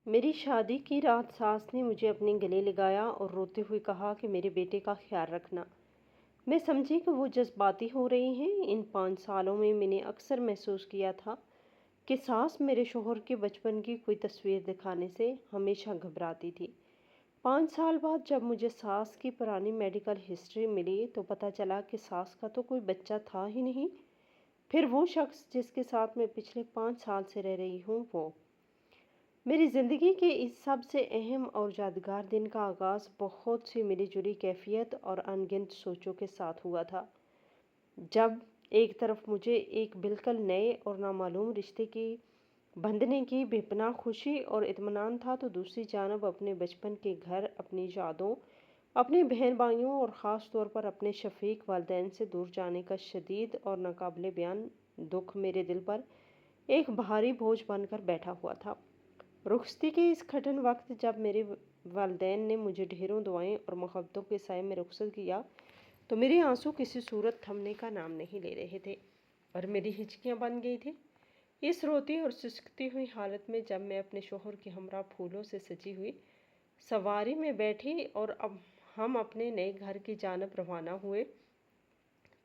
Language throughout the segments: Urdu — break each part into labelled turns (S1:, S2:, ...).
S1: میری شادی کی رات ساس نے مجھے اپنے گلے لگایا اور روتے ہوئے کہا کہ میرے بیٹے کا خیال رکھنا۔ میں سمجھی کہ وہ جذباتی ہو رہی ہیں۔ ان 5 سالوں میں نے اکثر محسوس کیا تھا کہ ساس میرے شوہر کے بچپن کی کوئی تصویر دکھانے سے ہمیشہ گھبراتی تھی۔ 5 سال بعد جب مجھے ساس کی پرانی میڈیکل ہسٹری ملی تو پتہ چلا کہ ساس کا تو کوئی بچہ تھا ہی نہیں۔ پھر وہ شخص جس کے ساتھ میں پچھلے 5 سال سے رہ رہی ہوں، وہ میری زندگی کے اس سب سے اہم اور یادگار دن کا آغاز بہت سی ملی جلی کیفیت اور انگنت سوچوں کے ساتھ ہوا تھا۔ جب ایک طرف مجھے ایک بالکل نئے اور نامعلوم رشتے کی بندھنے کی بے پناہ خوشی اور اطمینان تھا، تو دوسری جانب اپنے بچپن کے گھر، اپنی یادوں، اپنے بہن بھائیوں اور خاص طور پر اپنے شفیق والدین سے دور جانے کا شدید اور ناقابل بیان دکھ میرے دل پر ایک بھاری بوجھ بن کر بیٹھا ہوا تھا۔ رخصتی کے اس کٹھن وقت جب میرے والدین نے مجھے ڈھیروں دعائیں اور محبتوں کے سائے میں رخصت کیا، تو میرے آنسو کسی صورت تھمنے کا نام نہیں لے رہے تھے اور میری ہچکیاں بن گئی تھیں۔ اس روتی اور سسکتی ہوئی حالت میں جب میں اپنے شوہر کے ہمراہ پھولوں سے سجی ہوئی سواری میں بیٹھی اور اب ہم اپنے نئے گھر کی جانب روانہ ہوئے،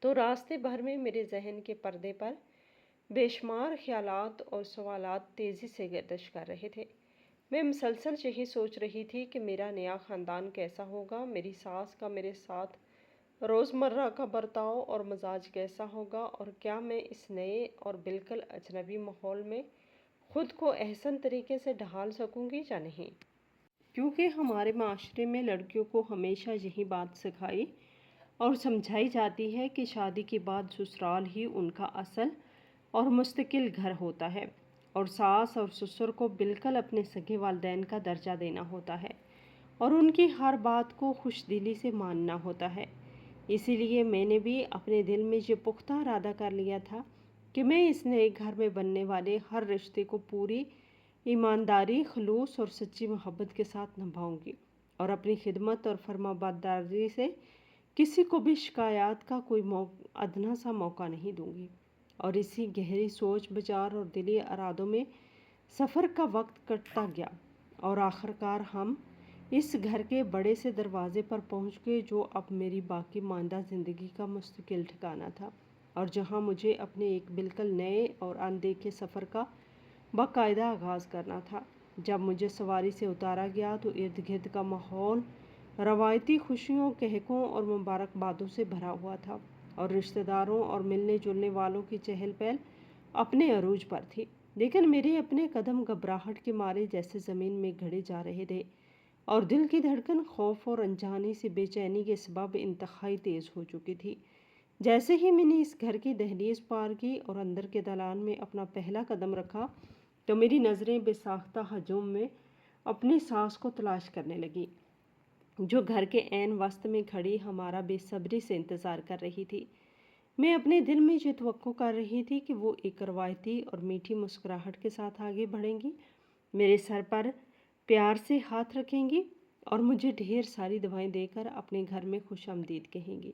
S1: تو راستے بھر میں میرے ذہن کے پردے پر بے شمار خیالات اور سوالات تیزی سے گردش کر رہے تھے۔ میں مسلسل یہی سوچ رہی تھی کہ میرا نیا خاندان کیسا ہوگا، میری ساس کا میرے ساتھ روزمرہ کا برتاؤ اور مزاج کیسا ہوگا، اور کیا میں اس نئے اور بالکل اجنبی ماحول میں خود کو احسن طریقے سے ڈھال سکوں گی یا نہیں۔ کیونکہ ہمارے معاشرے میں لڑکیوں کو ہمیشہ یہی بات سکھائی اور سمجھائی جاتی ہے کہ شادی کے بعد سسرال ہی ان کا اصل اور مستقل گھر ہوتا ہے، اور ساس اور سسر کو بالکل اپنے سگے والدین کا درجہ دینا ہوتا ہے اور ان کی ہر بات کو خوش دلی سے ماننا ہوتا ہے۔ اسی لیے میں نے بھی اپنے دل میں یہ پختہ ارادہ کر لیا تھا کہ میں اس نئے گھر میں بننے والے ہر رشتے کو پوری ایمانداری، خلوص اور سچی محبت کے ساتھ نبھاؤں گی، اور اپنی خدمت اور فرمانبرداری سے کسی کو بھی شکایات کا کوئی ادنا سا موقع نہیں دوں گی۔ اور اسی گہری سوچ بچار اور دلی ارادوں میں سفر کا وقت کٹتا گیا، اور آخرکار ہم اس گھر کے بڑے سے دروازے پر پہنچ گئے، جو اب میری باقی ماندہ زندگی کا مستقل ٹھکانہ تھا، اور جہاں مجھے اپنے ایک بالکل نئے اور اندیکھے سفر کا باقاعدہ آغاز کرنا تھا۔ جب مجھے سواری سے اتارا گیا تو ارد گرد کا ماحول روایتی خوشیوں، کہکوں اور مبارکبادوں سے بھرا ہوا تھا، اور رشتہ داروں اور ملنے جلنے والوں کی چہل پہل اپنے عروج پر تھی، لیکن میرے اپنے قدم گھبراہٹ کے مارے جیسے زمین میں گھڑے جا رہے تھے، اور دل کی دھڑکن خوف اور انجانی سے بے چینی کے سبب انتہائی تیز ہو چکی تھی۔ جیسے ہی میں نے اس گھر کی دہلیز پار کی اور اندر کے دالان میں اپنا پہلا قدم رکھا، تو میری نظریں بے ساختہ ہجوم میں اپنی ساس کو تلاش کرنے لگی، جو گھر کے عین وسط میں کھڑی ہمارا بے صبری سے انتظار کر رہی تھی۔ میں اپنے دل میں یہ توقع کر رہی تھی کہ وہ ایک روایتی اور میٹھی مسکراہٹ کے ساتھ آگے بڑھیں گی، میرے سر پر پیار سے ہاتھ رکھیں گی اور مجھے ڈھیر ساری دعائیں دے کر اپنے گھر میں خوش آمدید کہیں گی۔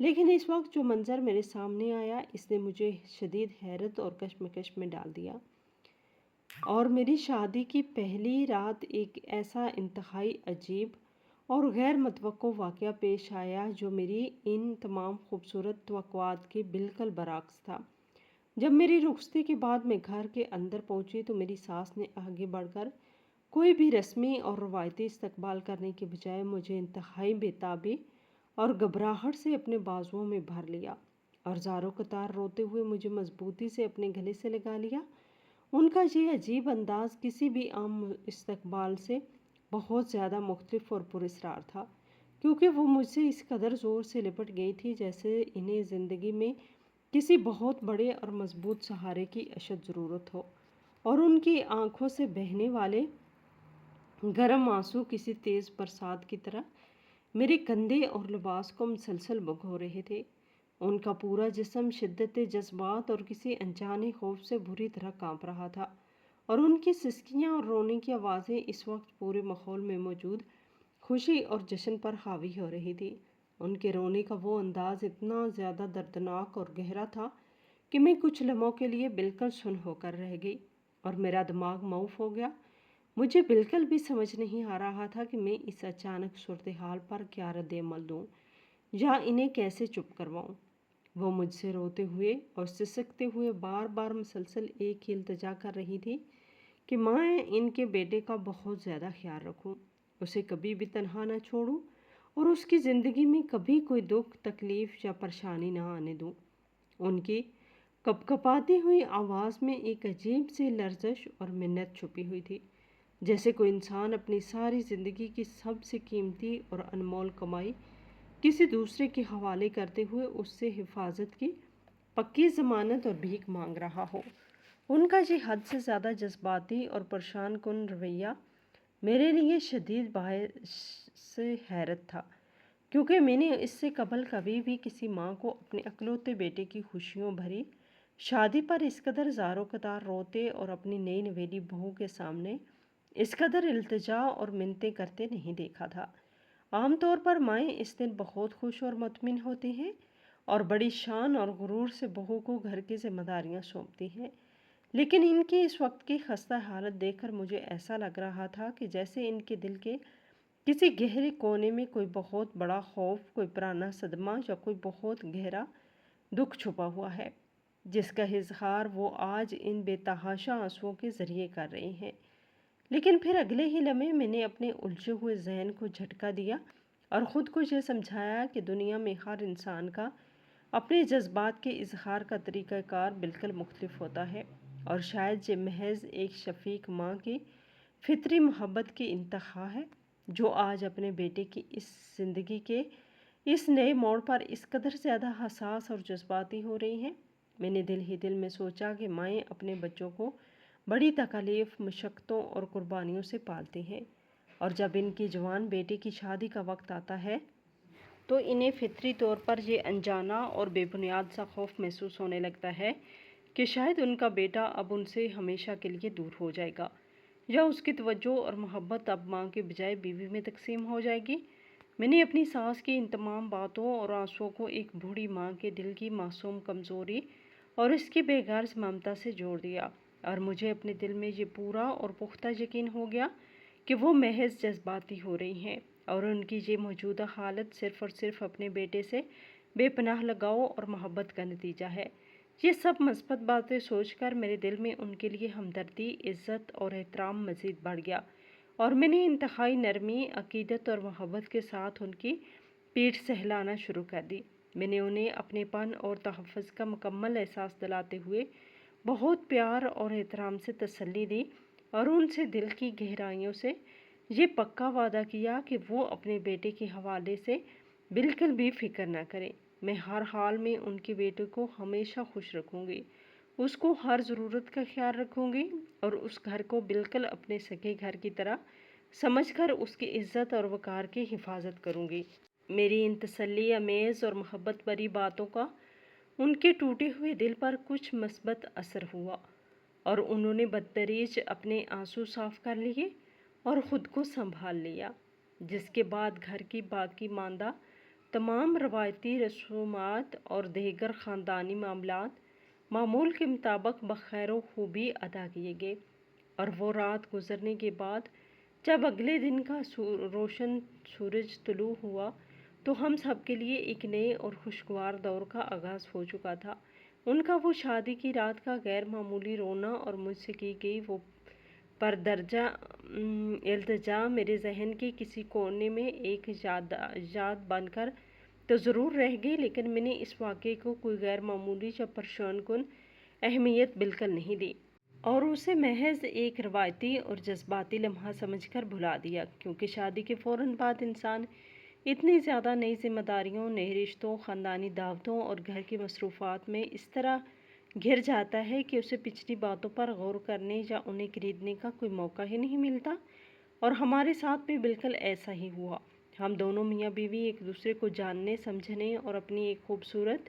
S1: لیکن اس وقت جو منظر میرے سامنے آیا، اس نے مجھے شدید حیرت اور کشمکش میں ڈال دیا، اور میری شادی کی پہلی رات ایک ایسا انتہائی عجیب اور غیر متوقع واقعہ پیش آیا جو میری ان تمام خوبصورت توقعات کے بالکل برعکس تھا۔ جب میری رخصتی کے بعد میں گھر کے اندر پہنچی تو میری ساس نے آگے بڑھ کر کوئی بھی رسمی اور روایتی استقبال کرنے کے بجائے مجھے انتہائی بے تابی اور گھبراہٹ سے اپنے بازوؤں میں بھر لیا اور زاروں قطار روتے ہوئے مجھے مضبوطی سے اپنے گلے سے لگا لیا۔ ان کا یہ عجیب انداز کسی بھی عام استقبال سے بہت زیادہ مختلف اور پراسرار تھا، کیونکہ وہ مجھ سے اس قدر زور سے لپٹ گئی تھی جیسے انہیں زندگی میں کسی بہت بڑے اور مضبوط سہارے کی اشد ضرورت ہو، اور ان کی آنکھوں سے بہنے والے گرم آنسو کسی تیز برسات کی طرح میرے کندھے اور لباس کو مسلسل بھگو رہے تھے۔ ان کا پورا جسم شدت جذبات اور کسی انجانے خوف سے بری طرح کانپ رہا تھا، اور ان کی سسکیاں اور رونے کی آوازیں اس وقت پورے ماحول میں موجود خوشی اور جشن پر حاوی ہو رہی تھی۔ ان کے رونے کا وہ انداز اتنا زیادہ دردناک اور گہرا تھا کہ میں کچھ لمحوں کے لیے بالکل سن ہو کر رہ گئی، اور میرا دماغ معوف ہو گیا۔ مجھے بالکل بھی سمجھ نہیں آ رہا تھا کہ میں اس اچانک صورتحال پر کیا رد عمل دوں یا انہیں کیسے چپ کرواؤں۔ وہ مجھ سے روتے ہوئے اور سسکتے ہوئے بار بار مسلسل ایک ہی التجا کر رہی تھی کہ میں ان کے بیٹے کا بہت زیادہ خیال رکھوں، اسے کبھی بھی تنہا نہ چھوڑوں اور اس کی زندگی میں کبھی کوئی دکھ، تکلیف یا پریشانی نہ آنے دوں۔ ان کی کپ کپاتی ہوئی آواز میں ایک عجیب سی لرزش اور منت چھپی ہوئی تھی، جیسے کوئی انسان اپنی ساری زندگی کی سب سے قیمتی اور انمول کمائی کسی دوسرے کے حوالے کرتے ہوئے اس سے حفاظت کی پکی ضمانت اور بھیک مانگ رہا ہو۔ ان کا یہ حد سے زیادہ جذباتی اور پریشان کن رویہ میرے لیے شدید باعث حیرت تھا، کیونکہ میں نے اس سے قبل کبھی بھی کسی ماں کو اپنے اکلوتے بیٹے کی خوشیوں بھری شادی پر اس قدر زار و قطار روتے اور اپنی نئی نویلی بہو کے سامنے اس قدر التجا اور منتیں کرتے نہیں دیکھا تھا۔ عام طور پر مائیں اس دن بہت خوش اور مطمئن ہوتی ہیں اور بڑی شان اور غرور سے بہو کو گھر کی ذمہ داریاں سونپتی ہیں، لیکن ان کی اس وقت کی خستہ حالت دیکھ کر مجھے ایسا لگ رہا تھا کہ جیسے ان کے دل کے کسی گہرے کونے میں کوئی بہت بڑا خوف، کوئی پرانا صدمہ یا کوئی بہت گہرا دکھ چھپا ہوا ہے، جس کا اظہار وہ آج ان بے تحاشا آنسوؤں کے ذریعے کر رہے ہیں۔ لیکن پھر اگلے ہی لمحے میں نے اپنے الجھے ہوئے ذہن کو جھٹکا دیا اور خود کو یہ سمجھایا کہ دنیا میں ہر انسان کا اپنے جذبات کے اظہار کا طریقہ کار بالکل مختلف ہوتا ہے، اور شاید یہ محض ایک شفیق ماں کی فطری محبت کی انتہا ہے جو آج اپنے بیٹے کی اس زندگی کے اس نئے موڑ پر اس قدر زیادہ حساس اور جذباتی ہو رہی ہیں۔ میں نے دل ہی دل میں سوچا کہ مائیں اپنے بچوں کو بڑی تکالیف، مشقتوں اور قربانیوں سے پالتی ہیں، اور جب ان کی جوان بیٹے کی شادی کا وقت آتا ہے تو انہیں فطری طور پر یہ انجانا اور بے بنیاد سا خوف محسوس ہونے لگتا ہے کہ شاید ان کا بیٹا اب ان سے ہمیشہ کے لیے دور ہو جائے گا، یا اس کی توجہ اور محبت اب ماں کے بجائے بیوی میں تقسیم ہو جائے گی۔ میں نے اپنی ساس کی ان تمام باتوں اور آنسوؤں کو ایک بوڑھی ماں کے دل کی معصوم کمزوری اور اس کی بے غرض ممتا سے جوڑ دیا، اور مجھے اپنے دل میں یہ پورا اور پختہ یقین ہو گیا کہ وہ محض جذباتی ہو رہی ہیں، اور ان کی یہ موجودہ حالت صرف اور صرف اپنے بیٹے سے بے پناہ لگاؤ اور محبت کا نتیجہ ہے۔ یہ سب مثبت باتیں سوچ کر میرے دل میں ان کے لیے ہمدردی، عزت اور احترام مزید بڑھ گیا، اور میں نے انتہائی نرمی، عقیدت اور محبت کے ساتھ ان کی پیٹھ سہلانا شروع کر دی۔ میں نے انہیں اپنے پن اور تحفظ کا مکمل احساس دلاتے ہوئے بہت پیار اور احترام سے تسلی دی، اور ان سے دل کی گہرائیوں سے یہ پکا وعدہ کیا کہ وہ اپنے بیٹے کے حوالے سے بالکل بھی فکر نہ کریں۔ میں ہر حال میں ان کے بیٹے کو ہمیشہ خوش رکھوں گی، اس کو ہر ضرورت کا خیال رکھوں گی، اور اس گھر کو بالکل اپنے سگے گھر کی طرح سمجھ کر اس کی عزت اور وقار کی حفاظت کروں گی۔ میری ان تسلی آمیز اور محبت بھری باتوں کا ان کے ٹوٹے ہوئے دل پر کچھ مثبت اثر ہوا، اور انہوں نے بتدریج اپنے آنسو صاف کر لیے اور خود کو سنبھال لیا، جس کے بعد گھر کی باقی ماندہ تمام روایتی رسومات اور دیگر خاندانی معاملات معمول کے مطابق بخیر و خوبی ادا کیے گئے، اور وہ رات گزرنے کے بعد جب اگلے دن کا روشن سورج طلوع ہوا تو ہم سب کے لیے ایک نئے اور خوشگوار دور کا آغاز ہو چکا تھا۔ ان کا وہ شادی کی رات کا غیر معمولی رونا اور مجھ سے کی گئی وہ پردرجہ التجا میرے ذہن کے کسی کونے میں ایک یاد بن کر تو ضرور رہ گئی، لیکن میں نے اس واقعے کو کوئی غیر معمولی یا پریشان کن اہمیت بالکل نہیں دی، اور اسے محض ایک روایتی اور جذباتی لمحہ سمجھ کر بھلا دیا، کیونکہ شادی کے فوراً بعد انسان اتنی زیادہ نئی ذمہ داریوں، نئے رشتوں، خاندانی دعوتوں اور گھر کی مصروفات میں اس طرح گھر جاتا ہے کہ اسے پچھلی باتوں پر غور کرنے یا انہیں خریدنے کا کوئی موقع ہی نہیں ملتا، اور ہمارے ساتھ بھی بالکل ایسا ہی ہوا۔ ہم دونوں میاں بیوی ایک دوسرے کو جاننے، سمجھنے اور اپنی ایک خوبصورت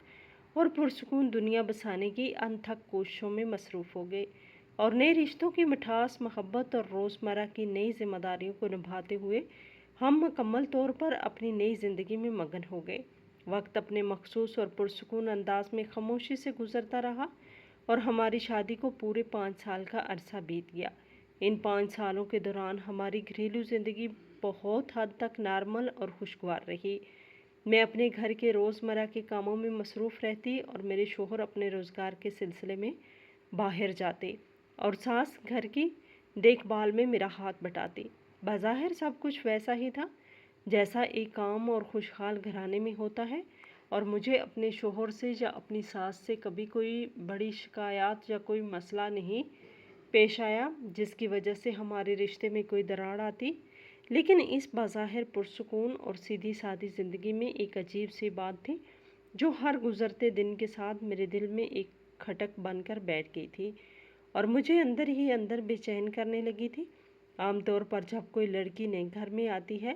S1: اور پرسکون دنیا بسانے کی انتھک کوششوں میں مصروف ہو گئے، اور نئے رشتوں کی مٹھاس، محبت اور روزمرہ کی نئی ذمہ داریوں کو نبھاتے ہوئے ہم مکمل طور پر اپنی نئی زندگی میں مگن ہو گئے۔ وقت اپنے مخصوص اور پرسکون انداز میں خاموشی سے گزرتا رہا، اور ہماری شادی کو پورے 5 سال کا عرصہ بیت گیا۔ ان 5 سالوں کے دوران ہماری گھریلو زندگی بہت حد تک نارمل اور خوشگوار رہی۔ میں اپنے گھر کے روزمرہ کے کاموں میں مصروف رہتی اور میرے شوہر اپنے روزگار کے سلسلے میں باہر جاتے اور ساس گھر کی دیکھ بھال میں میرا ہاتھ بٹاتی۔ بظاہر سب کچھ ویسا ہی تھا جیسا ایک عام اور خوشحال گھرانے میں ہوتا ہے، اور مجھے اپنے شوہر سے یا اپنی ساس سے کبھی کوئی بڑی شکایات یا کوئی مسئلہ نہیں پیش آیا جس کی وجہ سے ہمارے رشتے میں کوئی دراڑ آتی۔ لیکن اس بظاہر پرسکون اور سیدھی سادی زندگی میں ایک عجیب سی بات تھی جو ہر گزرتے دن کے ساتھ میرے دل میں ایک کھٹک بن کر بیٹھ گئی تھی اور مجھے اندر ہی اندر بے چین کرنے لگی تھی۔ عام طور پر جب کوئی لڑکی نئے گھر میں آتی ہے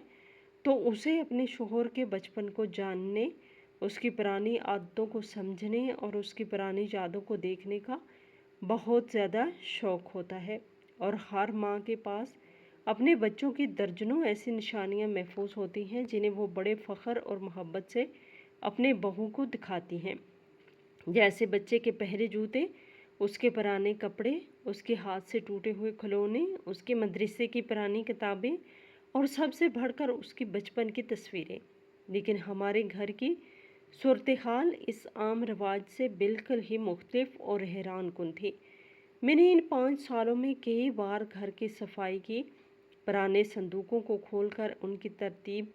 S1: تو اسے اپنے شوہر کے بچپن کو جاننے، اس کی پرانی عادتوں کو سمجھنے اور اس کی پرانی یادوں کو دیکھنے کا بہت زیادہ شوق ہوتا ہے، اور ہر ماں کے پاس اپنے بچوں کی درجنوں ایسی نشانیاں محفوظ ہوتی ہیں جنہیں وہ بڑے فخر اور محبت سے اپنے بہو کو دکھاتی ہیں، جیسے بچے کے پہلے جوتے، اس کے پرانے کپڑے، اس کے ہاتھ سے ٹوٹے ہوئے کھلونے، اس کے مدرسے کی پرانی کتابیں اور سب سے بڑھ کر اس کی بچپن کی تصویریں۔ لیکن ہمارے گھر کی صورتحال اس عام رواج سے بالکل ہی مختلف اور حیران کن تھی۔ میں نے ان 5 سالوں میں کئی بار گھر کی صفائی کی، پرانے صندوقوں کو کھول کر ان کی ترتیب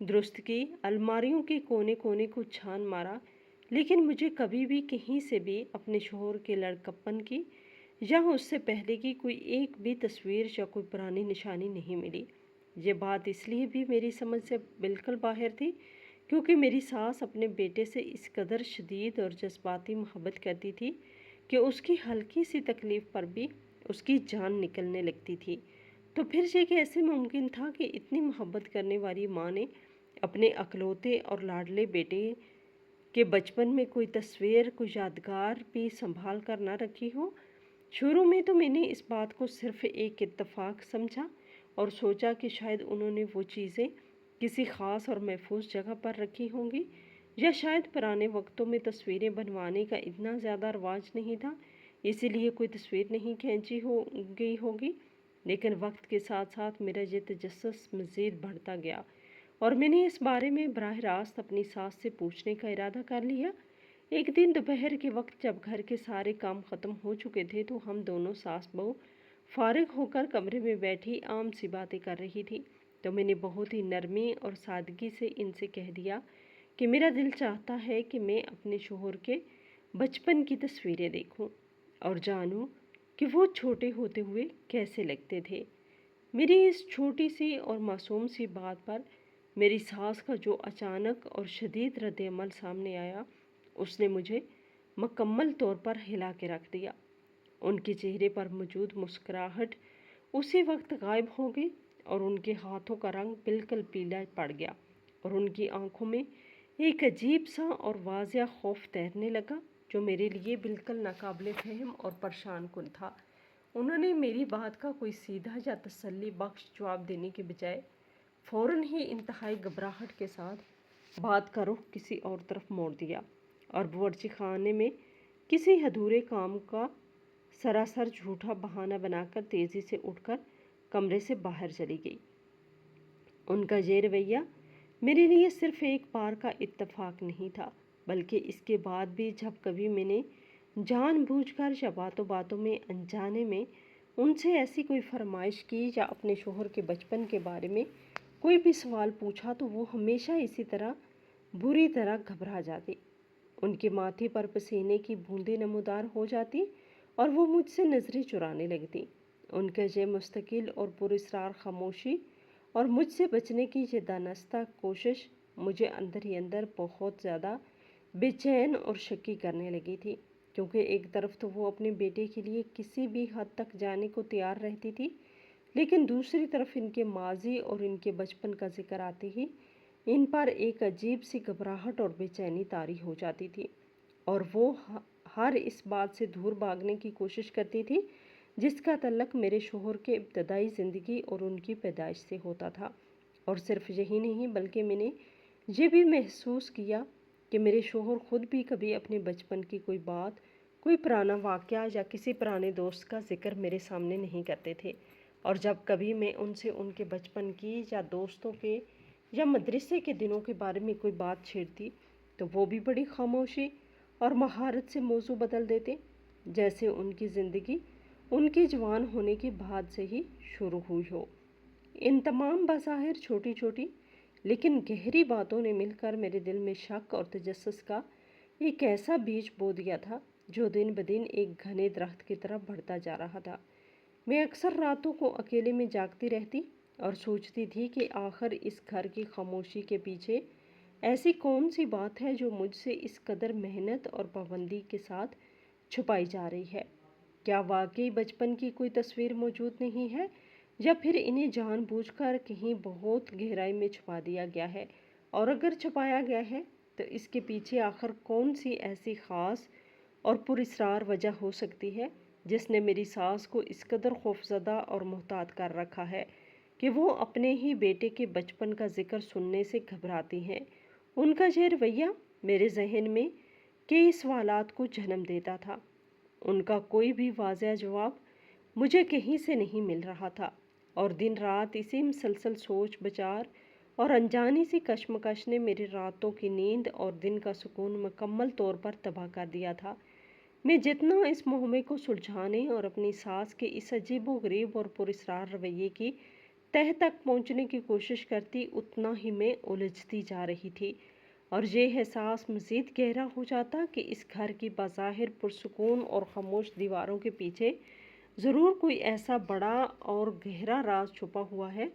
S1: درست کی، الماریوں کے کونے کونے کو چھان مارا، لیکن مجھے کبھی بھی کہیں سے بھی اپنے شوہر کے لڑکپن کی یا اس سے پہلے کی کوئی ایک بھی تصویر یا کوئی پرانی نشانی نہیں ملی۔ یہ بات اس لیے بھی میری سمجھ سے بالکل باہر تھی کیونکہ میری ساس اپنے بیٹے سے اس قدر شدید اور جذباتی محبت کرتی تھی کہ اس کی ہلکی سی تکلیف پر بھی اس کی جان نکلنے لگتی تھی۔ تو پھر یہ کیسے ممکن تھا کہ اتنی محبت کرنے والی ماں نے اپنے اکلوتے اور لاڈلے بیٹے کے بچپن میں کوئی تصویر، کوئی یادگار بھی سنبھال کر نہ رکھی ہو؟ شروع میں تو میں نے اس بات کو صرف ایک اتفاق سمجھا اور سوچا کہ شاید انہوں نے وہ چیزیں کسی خاص اور محفوظ جگہ پر رکھی ہوں گی، یا شاید پرانے وقتوں میں تصویریں بنوانے کا اتنا زیادہ رواج نہیں تھا، اسی لیے کوئی تصویر نہیں کھینچی ہو گئی ہوگی۔ لیکن وقت کے ساتھ ساتھ میرا یہ تجسس مزید بڑھتا گیا اور میں نے اس بارے میں براہ راست اپنی ساس سے پوچھنے کا ارادہ کر لیا۔ ایک دن دوپہر کے وقت جب گھر کے سارے کام ختم ہو چکے تھے تو ہم دونوں ساس بہو فارغ ہو کر کمرے میں بیٹھی عام سی باتیں کر رہی تھی، تو میں نے بہت ہی نرمی اور سادگی سے ان سے کہہ دیا کہ میرا دل چاہتا ہے کہ میں اپنے شوہر کے بچپن کی تصویریں دیکھوں اور جانوں کہ وہ چھوٹے ہوتے ہوئے کیسے لگتے تھے۔ میری اس چھوٹی سی اور معصوم سی بات پر میری ساس کا جو اچانک اور شدید رد عمل سامنے آیا، اس نے مجھے مکمل طور پر ہلا کے رکھ دیا۔ ان کے چہرے پر موجود مسکراہٹ اسی وقت غائب ہو گئی اور ان کے ہاتھوں کا رنگ بالکل پیلا پڑ گیا اور ان کی آنکھوں میں ایک عجیب سا اور واضح خوف تیرنے لگا جو میرے لیے بالکل ناقابل فہم اور پریشان کن تھا۔ انہوں نے میری بات کا کوئی سیدھا یا تسلی بخش جواب دینے کے بجائے فوراً ہی انتہائی گھبراہٹ کے ساتھ بات کا رخ کسی اور طرف موڑ دیا اور باورچی خانے میں کسی ادھورے کام کا سراسر جھوٹا بہانہ بنا کر تیزی سے اٹھ کر کمرے سے باہر چلی گئی۔ ان کا یہ رویہ میرے لیے صرف ایک بار کا اتفاق نہیں تھا، بلکہ اس کے بعد بھی جب کبھی میں نے جان بوجھ کر یا باتوں باتوں میں انجانے میں ان سے ایسی کوئی فرمائش کی یا اپنے شوہر کے بچپن کے بارے میں کوئی بھی سوال پوچھا تو وہ ہمیشہ اسی طرح بری طرح گھبرا جاتی، ان کے ماتھے پر پسینے کی بوندیں نمودار ہو جاتی اور وہ مجھ سے نظریں چرانے لگتی۔ ان کا یہ مستقل اور پراسرار خاموشی اور مجھ سے بچنے کی یہ دانستہ کوشش مجھے اندر ہی اندر بہت زیادہ بے چین اور شکی کرنے لگی تھی، کیونکہ ایک طرف تو وہ اپنے بیٹے کے لیے کسی بھی حد تک جانے کو تیار رہتی تھی، لیکن دوسری طرف ان کے ماضی اور ان کے بچپن کا ذکر آتے ہی ان پر ایک عجیب سی گھبراہٹ اور بے چینی طاری ہو جاتی تھی، اور وہ ہر اس بات سے دور بھاگنے کی کوشش کرتی تھی جس کا تعلق میرے شوہر کے ابتدائی زندگی اور ان کی پیدائش سے ہوتا تھا۔ اور صرف یہی نہیں بلکہ میں نے یہ بھی محسوس کیا کہ میرے شوہر خود بھی کبھی اپنے بچپن کی کوئی بات، کوئی پرانا واقعہ یا کسی پرانے دوست کا ذکر میرے سامنے نہیں کرتے تھے، اور جب کبھی میں ان سے ان کے بچپن کی یا دوستوں کے یا مدرسے کے دنوں کے بارے میں کوئی بات چھیڑتی تو وہ بھی بڑی خاموشی اور مہارت سے موضوع بدل دیتے، جیسے ان کی زندگی ان کے جوان ہونے کے بعد سے ہی شروع ہوئی ہو۔ ان تمام بظاہر چھوٹی چھوٹی لیکن گہری باتوں نے مل کر میرے دل میں شک اور تجسس کا ایک ایسا بیج بو دیا تھا جو دن بدن ایک گھنے درخت کی طرح بڑھتا جا رہا تھا۔ میں اکثر راتوں کو اکیلے میں جاگتی رہتی اور سوچتی تھی کہ آخر اس گھر کی خاموشی کے پیچھے ایسی کون سی بات ہے جو مجھ سے اس قدر محنت اور پابندی کے ساتھ چھپائی جا رہی ہے۔ کیا واقعی بچپن کی کوئی تصویر موجود نہیں ہے، یا پھر انہیں جان بوجھ کر کہیں بہت گہرائی میں چھپا دیا گیا ہے، اور اگر چھپایا گیا ہے تو اس کے پیچھے آخر کون سی ایسی خاص اور پراسرار وجہ ہو سکتی ہے جس نے میری ساس کو اس قدر خوفزدہ اور محتاط کر رکھا ہے کہ وہ اپنے ہی بیٹے کے بچپن کا ذکر سننے سے گھبراتی ہیں۔ ان کا یہ رویہ میرے ذہن میں کئی سوالات کو جنم دیتا تھا۔ ان کا کوئی بھی واضح جواب مجھے کہیں سے نہیں مل رہا تھا، اور دن رات اسی مسلسل سوچ بچار اور انجانی سی کشمکش نے میری راتوں کی نیند اور دن کا سکون مکمل طور پر تباہ کر دیا تھا۔ میں جتنا اس مہمے کو سلجھانے اور اپنی ساس کے اس عجیب و غریب اور پراسرار رویے کی تہہ تک پہنچنے کی کوشش کرتی، اتنا ہی میں الجھتی جا رہی تھی، اور یہ احساس مزید گہرا ہو جاتا کہ اس گھر کی بظاہر پرسکون اور خاموش دیواروں کے پیچھے ضرور کوئی ایسا بڑا اور گہرا راز چھپا ہوا ہے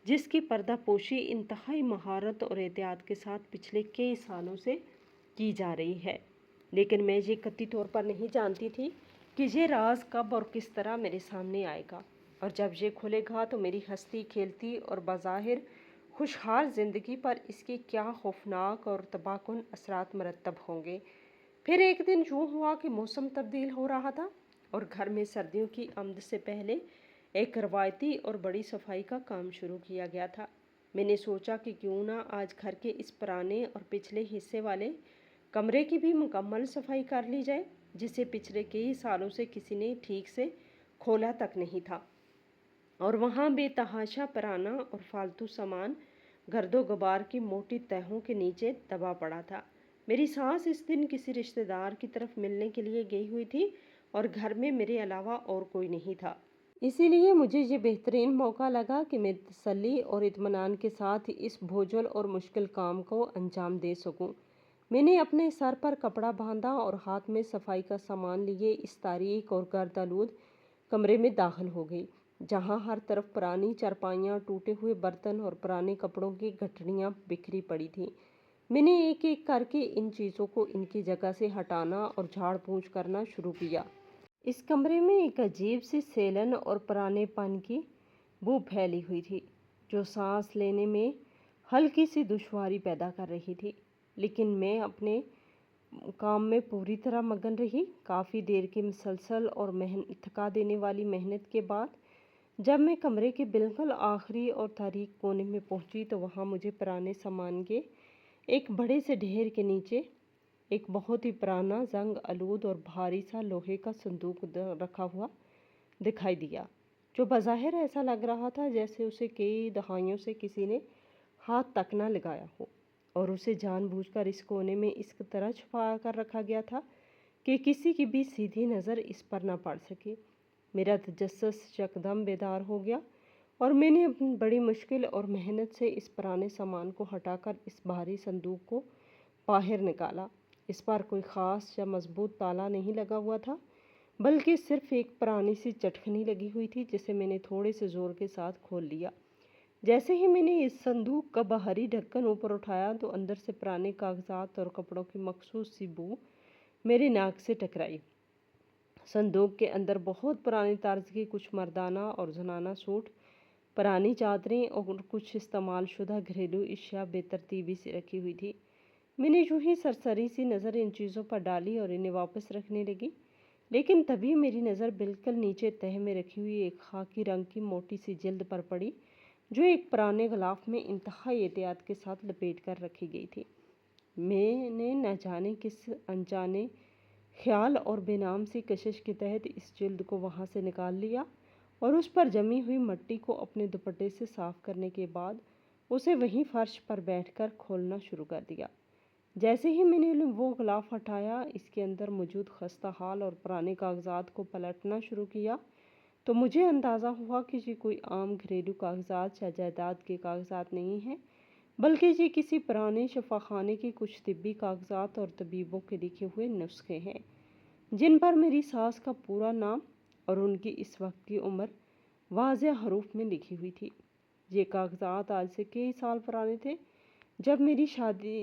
S1: جس کی پردہ پوشی انتہائی مہارت اور احتیاط کے ساتھ پچھلے کئی سالوں سے کی جا رہی ہے۔ لیکن میں یہ قطعی طور پر نہیں جانتی تھی کہ یہ راز کب اور کس طرح میرے سامنے آئے گا، اور جب یہ کھلے گا تو میری ہنستی کھیلتی اور بظاہر خوشحال زندگی پر اس کے کیا خوفناک اور تباہ کن اثرات مرتب ہوں گے۔ پھر ایک دن یوں ہوا کہ موسم تبدیل ہو رہا تھا اور گھر میں سردیوں کی آمد سے پہلے ایک روایتی اور بڑی صفائی کا کام شروع کیا گیا تھا۔ میں نے سوچا کہ کیوں نہ آج گھر کے اس پرانے اور پچھلے حصے والے کمرے کی بھی مکمل صفائی کر لی جائے، جسے پچھلے کئی سالوں سے کسی نے ٹھیک سے کھولا تک نہیں تھا، اور وہاں بے تحاشا پرانا اور فالتو سامان گرد و غبار کی موٹی تہوں کے نیچے دبا پڑا تھا۔ میری ساس اس دن کسی رشتہ دار کی طرف ملنے کے لیے گئی ہوئی تھی، اور گھر میں میرے علاوہ اور کوئی نہیں تھا۔ اسی لیے مجھے یہ بہترین موقع لگا کہ میں تسلی اور اطمینان کے ساتھ اس بوجھل اور مشکل کام کو انجام دے سکوں۔ میں نے اپنے سر پر کپڑا باندھا اور ہاتھ میں صفائی کا سامان لیے اس تاریک اور گرد آلود کمرے میں داخل ہو گئی، جہاں ہر طرف پرانی چارپائیاں، ٹوٹے ہوئے برتن اور پرانے کپڑوں کی گٹھڑیاں بکھری پڑی تھیں۔ میں نے ایک ایک کر کے ان چیزوں کو ان کی جگہ سے ہٹانا اور جھاڑ پونچھ کرنا شروع کیا۔ اس کمرے میں ایک عجیب سی سیلن اور پرانے پن کی بو پھیلی ہوئی تھی جو سانس لینے میں ہلکی سی دشواری پیدا کر رہی تھی، لیکن میں اپنے کام میں پوری طرح مگن رہی۔ کافی دیر کی مسلسل اور تھکا دینے والی محنت کے بعد جب میں کمرے کے بالکل آخری اور تاریک کونے میں پہنچی تو وہاں مجھے پرانے سامان کے ایک بڑے سے ڈھیر کے نیچے ایک بہت ہی پرانا، زنگ آلود اور بھاری سا لوہے کا صندوق رکھا ہوا دکھائی دیا، جو بظاہر ایسا لگ رہا تھا جیسے اسے کئی دہائیوں سے کسی نے ہاتھ تک نہ لگایا ہو، اور اسے جان بوجھ کر اس کونے میں اس طرح چھپا کر رکھا گیا تھا کہ کسی کی بھی سیدھی نظر اس پر نہ پڑ سکے۔ میرا تجسس یکدم بیدار ہو گیا، اور میں نے اپنی بڑی مشکل اور محنت سے اس پرانے سامان کو ہٹا کر اس بھاری صندوق کو باہر نکالا۔ اس پر کوئی خاص یا مضبوط تالا نہیں لگا ہوا تھا، بلکہ صرف ایک پرانی سی چٹکنی لگی ہوئی تھی جسے میں نے تھوڑے سے زور کے ساتھ کھول لیا۔ جیسے ہی میں نے اس صندوق کا باہری ڈھکن اوپر اٹھایا تو اندر سے پرانے کاغذات اور کپڑوں کی مخصوص سی بو میرے ناک سے ٹکرائی۔ صندوق کے اندر بہت پرانی طرز کی کچھ مردانہ اور زنانہ سوٹ، پرانی چادریں اور کچھ استعمال شدہ گھریلو اشیاء بے ترتیبی سے رکھی ہوئی تھی۔ میں نے یوں ہی سرسری سی نظر ان چیزوں پر ڈالی اور انہیں واپس رکھنے لگی، لیکن تبھی میری نظر بالکل نیچے تہہ میں رکھی ہوئی ایک خاکی رنگ کی موٹی سی جلد پر پڑی جو ایک پرانے غلاف میں انتہائی احتیاط کے ساتھ لپیٹ کر رکھی گئی تھی۔ میں نے نہ جانے کس انجانے خیال اور بے نام سی کشش کے تحت اس جلد کو وہاں سے نکال لیا اور اس پر جمی ہوئی مٹی کو اپنے دوپٹے سے صاف کرنے کے بعد اسے وہیں فرش پر بیٹھ کر کھولنا شروع کر دیا۔ جیسے ہی میں نے وہ غلاف ہٹایا، اس کے اندر موجود خستہ حال اور پرانے کاغذات کو پلٹنا شروع کیا تو مجھے اندازہ ہوا کہ یہ کوئی عام گھریلو کاغذات یا جائیداد کے کاغذات نہیں ہیں، بلکہ یہ کسی پرانے شفاخانے کے کچھ طبی کاغذات اور طبیبوں کے لکھے ہوئے نسخے ہیں، جن پر میری ساس کا پورا نام اور ان کی اس وقت کی عمر واضح حروف میں لکھی ہوئی تھی۔ یہ کاغذات آج سے کئی سال پرانے تھے، جب میری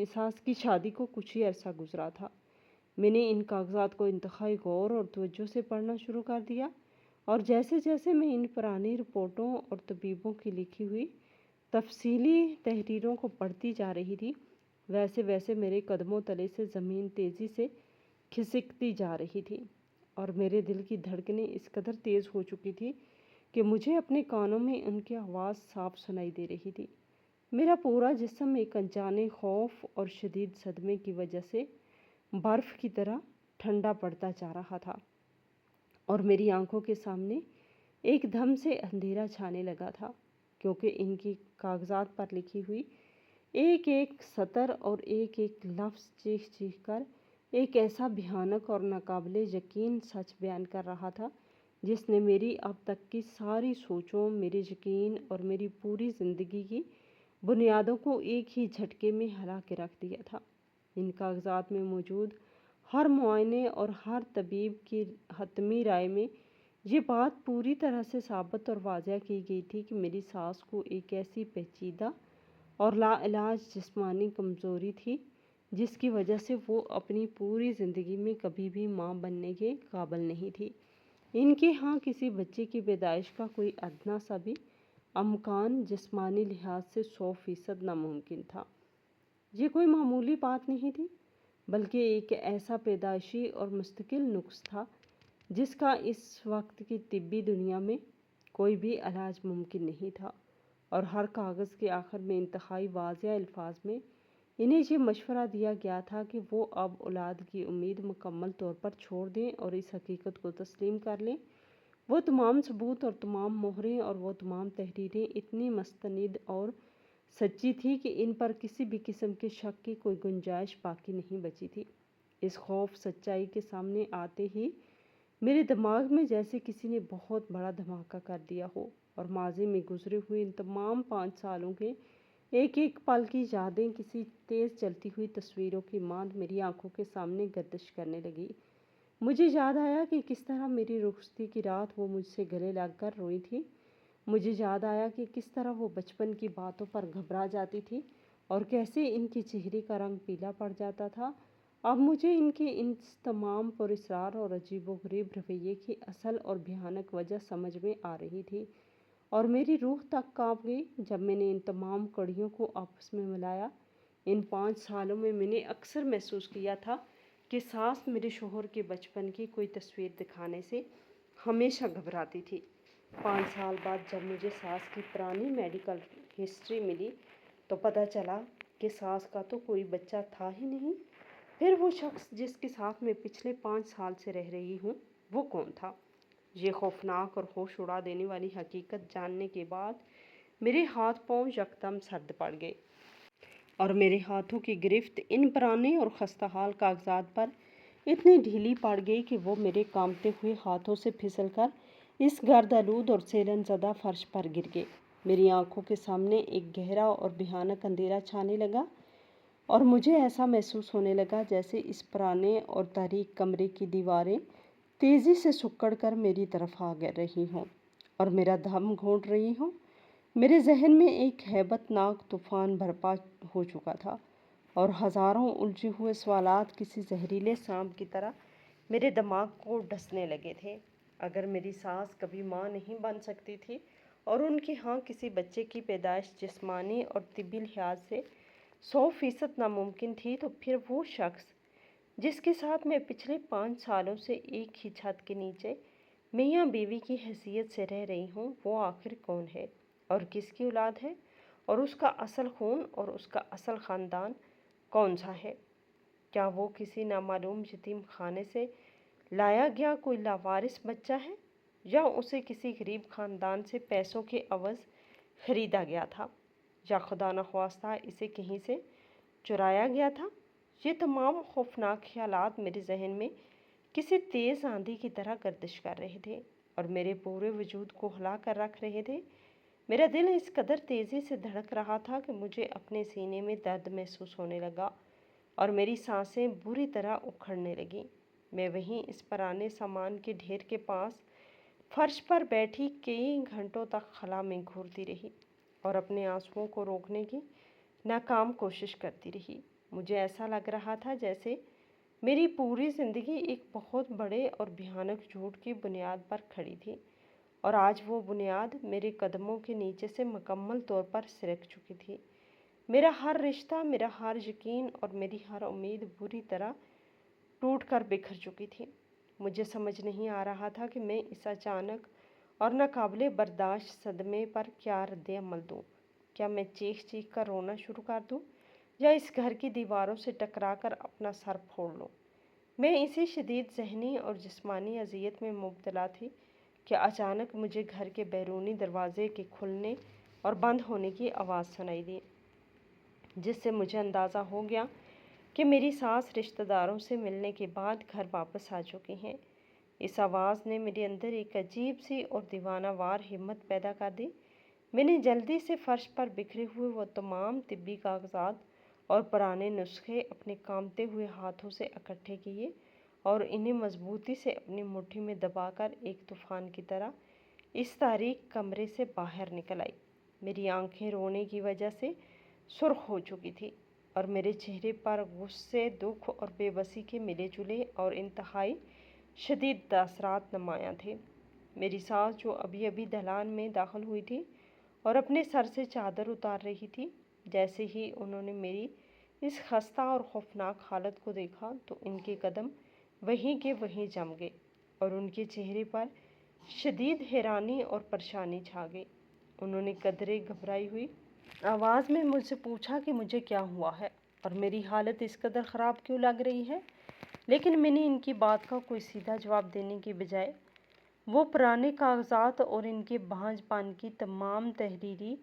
S1: ساس کی شادی کو کچھ ہی عرصہ گزرا تھا۔ میں نے ان کاغذات کو انتہائی غور اور توجہ سے پڑھنا شروع کر دیا، اور جیسے جیسے میں ان پرانی رپورٹوں اور طبیبوں کی لکھی ہوئی تفصیلی تحریروں کو پڑھتی جا رہی تھی، ویسے ویسے میرے قدموں تلے سے زمین تیزی سے کھسکتی جا رہی تھی، اور میرے دل کی دھڑکنیں اس قدر تیز ہو چکی تھی کہ مجھے اپنے کانوں میں ان کی آواز صاف سنائی دے رہی تھی۔ میرا پورا جسم ایک انجانے خوف اور شدید صدمے کی وجہ سے برف کی طرح ٹھنڈا پڑتا جا رہا تھا، اور میری آنکھوں کے سامنے ایک دم سے اندھیرا چھانے لگا تھا، کیونکہ ان کی کاغذات پر لکھی ہوئی ایک ایک سطر اور ایک ایک لفظ چیخ چیخ کر ایک ایسا بھیانک اور ناقابل یقین سچ بیان کر رہا تھا، جس نے میری اب تک کی ساری سوچوں، میرے یقین اور میری پوری زندگی کی بنیادوں کو ایک ہی جھٹکے میں ہلا کے رکھ دیا تھا۔ ان کاغذات میں موجود ہر معائنے اور ہر طبیب کی حتمی رائے میں یہ بات پوری طرح سے ثابت اور واضح کی گئی تھی کہ میری ساس کو ایک ایسی پیچیدہ اور لا علاج جسمانی کمزوری تھی، جس کی وجہ سے وہ اپنی پوری زندگی میں کبھی بھی ماں بننے کے قابل نہیں تھی۔ ان کے ہاں کسی بچے کی پیدائش کا کوئی ادنا سا بھی امکان جسمانی لحاظ سے 100% ناممکن تھا۔ یہ کوئی معمولی بات نہیں تھی، بلکہ ایک ایسا پیدائشی اور مستقل نقص تھا جس کا اس وقت کی طبی دنیا میں کوئی بھی علاج ممکن نہیں تھا، اور ہر کاغذ کے آخر میں انتہائی واضح الفاظ میں انہیں یہ مشورہ دیا گیا تھا کہ وہ اب اولاد کی امید مکمل طور پر چھوڑ دیں اور اس حقیقت کو تسلیم کر لیں۔ وہ تمام ثبوت اور تمام مہریں اور وہ تمام تحریریں اتنی مستند اور سچی تھی کہ ان پر کسی بھی قسم کے شک کی کوئی گنجائش باقی نہیں بچی تھی۔ اس خوف سچائی کے سامنے آتے ہی میرے دماغ میں جیسے کسی نے بہت بڑا دھماکہ کر دیا ہو، اور ماضی میں گزرے ہوئے ان تمام 5 سالوں کے ایک ایک پل کی یادیں کسی تیز چلتی ہوئی تصویروں کی مانند میری آنکھوں کے سامنے گردش کرنے لگی۔ مجھے یاد آیا کہ کس طرح میری رخصتی کی رات وہ مجھ سے گلے لگ کر روئی تھی۔ مجھے یاد آیا کہ کس طرح وہ بچپن کی باتوں پر گھبرا جاتی تھی اور کیسے ان کی چہرے کا رنگ پیلا پڑ جاتا تھا۔ اب مجھے ان کے ان تمام پراسرار اور عجیب و غریب رویے کی اصل اور بھیانک وجہ سمجھ میں آ رہی تھی، اور میری روح تک کانپ گئی جب میں نے ان تمام کڑیوں کو آپس میں ملایا۔ ان 5 سالوں میں میں نے اکثر محسوس کیا تھا کہ ساس میرے شوہر کے بچپن کی کوئی تصویر دکھانے سے ہمیشہ گھبراتی تھی۔ 5 سال بعد جب مجھے ساس کی پرانی میڈیکل ہسٹری ملی تو پتہ چلا کہ ساس کا تو کوئی بچہ تھا ہی نہیں۔ پھر وہ شخص جس کے ساتھ میں پچھلے 5 سال سے رہ رہی ہوں، وہ کون تھا؟ یہ خوفناک اور ہوش اڑا دینے والی حقیقت جاننے کے بعد میرے ہاتھ پاؤں یکدم سرد پڑ گئے، اور میرے ہاتھوں کی گرفت ان پرانے اور خستہ حال کاغذات پر اتنی ڈھیلی پڑ گئی کہ وہ میرے کانپتے ہوئے ہاتھوں سے پھسل کر اس گرد آلود اور سیلن زدہ فرش پر گر گئے۔ میری آنکھوں کے سامنے ایک گہرا اور بھیانک اندھیرا چھانے لگا، اور مجھے ایسا محسوس ہونے لگا جیسے اس پرانے اور تاریک کمرے کی دیواریں تیزی سے سکڑ کر میری طرف آ رہی ہوں اور میرا دم گھونٹ رہی ہوں۔ میرے ذہن میں ایک ہیبت ناک طوفان برپا ہو چکا تھا، اور ہزاروں الجھے ہوئے سوالات کسی زہریلے سانپ کی طرح میرے دماغ کو ڈسنے لگے تھے۔ اگر میری ساس کبھی ماں نہیں بن سکتی تھی اور ان کے ہاں کسی بچے کی پیدائش جسمانی اور طبی لحاظ سے 100% ناممکن تھی، تو پھر وہ شخص جس کے ساتھ میں پچھلے 5 سالوں سے ایک ہی چھت کے نیچے میاں بیوی کی حیثیت سے رہ رہی ہوں، وہ آخر کون ہے اور کس کی اولاد ہے، اور اس کا اصل خون اور اس کا اصل خاندان کون سا ہے؟ کیا وہ کسی نامعلوم یتیم خانے سے لایا گیا کوئی لاوارث بچہ ہے؟ یا اسے کسی غریب خاندان سے پیسوں کے عوض خریدا گیا تھا، یا خدا نخواستہ اسے کہیں سے چرایا گیا تھا۔ یہ تمام خوفناک خیالات میرے ذہن میں کسی تیز آندھی کی طرح گردش کر رہے تھے اور میرے پورے وجود کو ہلا کر رکھ رہے تھے۔ میرا دل اس قدر تیزی سے دھڑک رہا تھا کہ مجھے اپنے سینے میں درد محسوس ہونے لگا اور میری سانسیں بری طرح اکھڑنے لگیں۔ میں وہیں اس پرانے سامان کے ڈھیر کے پاس فرش پر بیٹھی کئی گھنٹوں تک خلا میں گھورتی رہی اور اپنے آنسوؤں کو روکنے کی ناکام کوشش کرتی رہی۔ مجھے ایسا لگ رہا تھا جیسے میری پوری زندگی ایک بہت بڑے اور بھیانک جھوٹ کی بنیاد پر کھڑی تھی، اور آج وہ بنیاد میرے قدموں کے نیچے سے مکمل طور پر سرک چکی تھی۔ میرا ہر رشتہ، میرا ہر یقین اور میری ہر امید بری طرح ٹوٹ کر بکھر چکی تھی۔ مجھے سمجھ نہیں آ رہا تھا کہ میں اس اچانک اور ناقابل برداشت صدمے پر کیا رد عمل دوں۔ کیا میں چیخ چیخ کر رونا شروع کر دوں یا اس گھر کی دیواروں سے ٹکرا کر اپنا سر پھوڑ لوں؟ میں اسی شدید ذہنی اور جسمانی اذیت میں مبتلا تھی کہ اچانک مجھے گھر کے بیرونی دروازے کے کھلنے اور بند ہونے کی آواز سنائی دی، جس سے مجھے اندازہ ہو گیا کہ میری ساس رشتہ داروں سے ملنے کے بعد گھر واپس آ چکی ہیں۔ اس آواز نے میرے اندر ایک عجیب سی اور دیوانہ وار ہمت پیدا کر دی۔ میں نے جلدی سے فرش پر بکھرے ہوئے وہ تمام طبی کاغذات اور پرانے نسخے اپنے کانپتے ہوئے ہاتھوں سے اکٹھے کیے اور انہیں مضبوطی سے اپنی مٹھی میں دبا کر ایک طوفان کی طرح اس تاریک کمرے سے باہر نکل آئی۔ میری آنکھیں رونے کی وجہ سے سرخ ہو چکی تھی اور میرے چہرے پر غصے، دکھ اور بے بسی کے ملے جلے اور انتہائی شدید تاثرات نمایاں تھے۔ میری ساس، جو ابھی ابھی دالان میں داخل ہوئی تھی اور اپنے سر سے چادر اتار رہی تھی، جیسے ہی انہوں نے میری اس خستہ اور خوفناک حالت کو دیکھا تو ان کے قدم وہیں کے وہیں جم گئے اور ان کے چہرے پر شدید حیرانی اور پریشانی چھا گئی۔ انہوں نے قدرے گھبرائی ہوئی آواز میں مجھ سے پوچھا کہ مجھے کیا ہوا ہے اور میری حالت اس قدر خراب کیوں لگ رہی ہے، لیکن میں نے ان کی بات کا کوئی سیدھا جواب دینے کی بجائے وہ پرانے کاغذات اور ان کے بھانج پان کی تمام تحریری